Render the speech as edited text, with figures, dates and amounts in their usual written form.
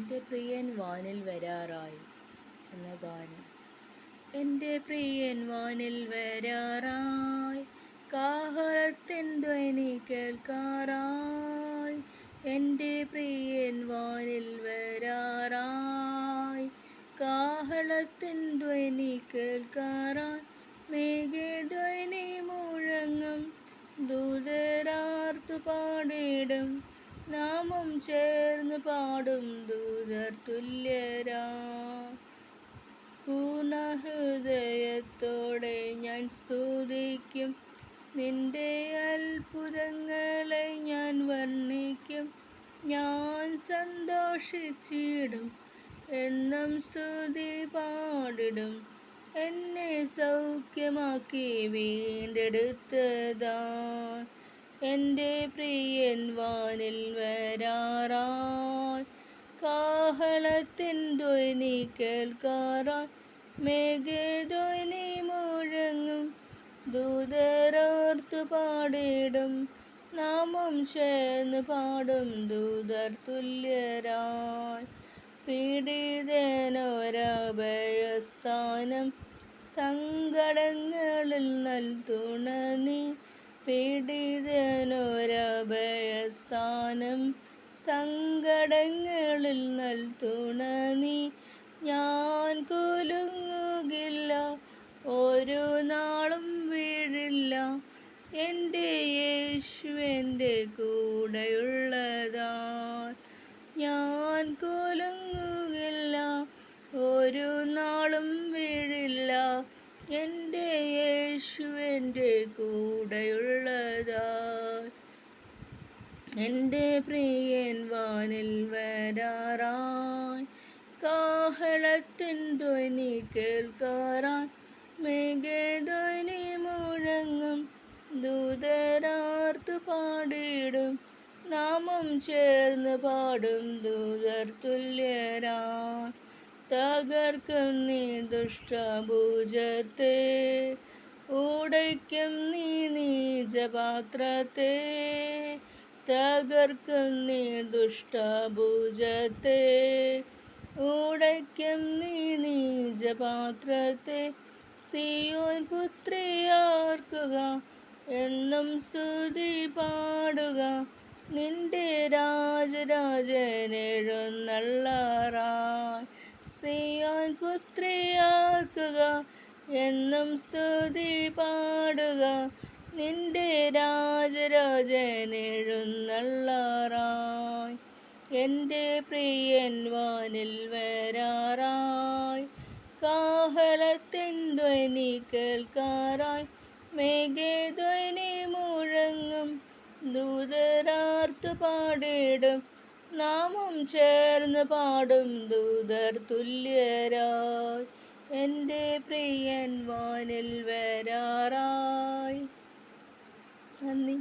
എൻ്റെ പ്രിയൻ വാനിൽ വരാറായി എന്ന ഗാനം. എൻ്റെ പ്രിയൻ വാനിൽ വരാറായി, കാഹളത്തിൻ ധ്വനി കേൾക്കാറായി. എൻ്റെ പ്രിയൻ വാനിൽ വരാറായി, കാഹളത്തിൻ ധ്വനി കേൾക്കാറായി. മേഘധ്വനി മുഴങ്ങും, ദൂതരാർത്തു പാടിടും, നാമം ചേർന്ന് പാടും ദൂതർ തുല്യരാ. പൂർണ്ണ ഹൃദയത്തോടെ ഞാൻ സ്തുതിക്കും, നിന്റെ അത്ഭുതങ്ങളെ ഞാൻ വർണ്ണിക്കും. ഞാൻ സന്തോഷിച്ചിടും, എന്നും സ്തുതി പാടിടും, എന്നെ സൗഖ്യമാക്കി വീണ്ടെടുത്തതാൻ. എൻ്റെ പ്രിയൻ വാനിൽ വരാറായി, കാഹളത്തിൻ ധ്വനി കേൾക്കാറായി. മേഘധ്വനി മുഴങ്ങും, ദൂതരാർത്തു പാടിടും, നാമം ചേർന്ന് പാടും ദൂതർ തുല്യരായി. പീഡിതനൊരഭയസ്ഥാനം, സങ്കടങ്ങളിൽ നൽതുണ നീ. പീഡിതനൊരഭയസ്ഥാനം, സങ്കടങ്ങളിൽ നൽതുണ നീ. ഞാൻ കുലുങ്ങുകില്ല, ഒരു നാളും വീഴില്ല, എൻ്റെ യേശു എൻ്റെ കൂടെയുള്ളതാൻ. ഞാൻ കുലുങ്ങുകില്ല, ഒരു നാളും വീഴില്ല, എൻ്റെ യേശു എൻ്റെ കൂടെയുള്ളതാൻ. എൻ്റെ പ്രിയൻ വാനിൽ വരാറായി, കാഹളത്തിൻ ധ്വനി കേൾക്കാറായി. മേഘധ്വനി മുഴങ്ങും, ദൂതരാർത്തു പാടിടും, നാമം ചേർന്ന് പാടും ദൂതർ തുല്യരായി. തകർക്കും നീ ദുഷ്ടഭുജത്തെ, ഉടയ്ക്കും നീ നീചപാത്രത്തെ. തകർക്കും നീ ദുഷ്ടഭുജത്തെ, ഉടയ്ക്കും നീ നീചപാത്രത്തെ. സിയോൻ പുത്രിയാർക്കുക, എന്നും സ്തുതി പാടുക, നിന്റെ രാജരാജനെഴുന്നള്ളാറായി. സിയോൻ പുത്രിയാർക്കുക, എന്നും സ്തുതി പാടുക, നിന്റെ രാജരാജനെഴുന്നള്ളാറായി. എൻ്റെ പ്രിയൻ വാനിൽ വരാറായി, കാഹളത്തിൻ ധ്വനി കേൾക്കാറായി. മേഘധ്വനി മുഴങ്ങും, ദൂതരാർത്തു പാടിടും, നാമം ചേർന്ന് പാടും ദൂതർ തുല്യരായി. എൻ്റെ പ്രിയൻ വാനിൽ വരാറായി. നന്ദി.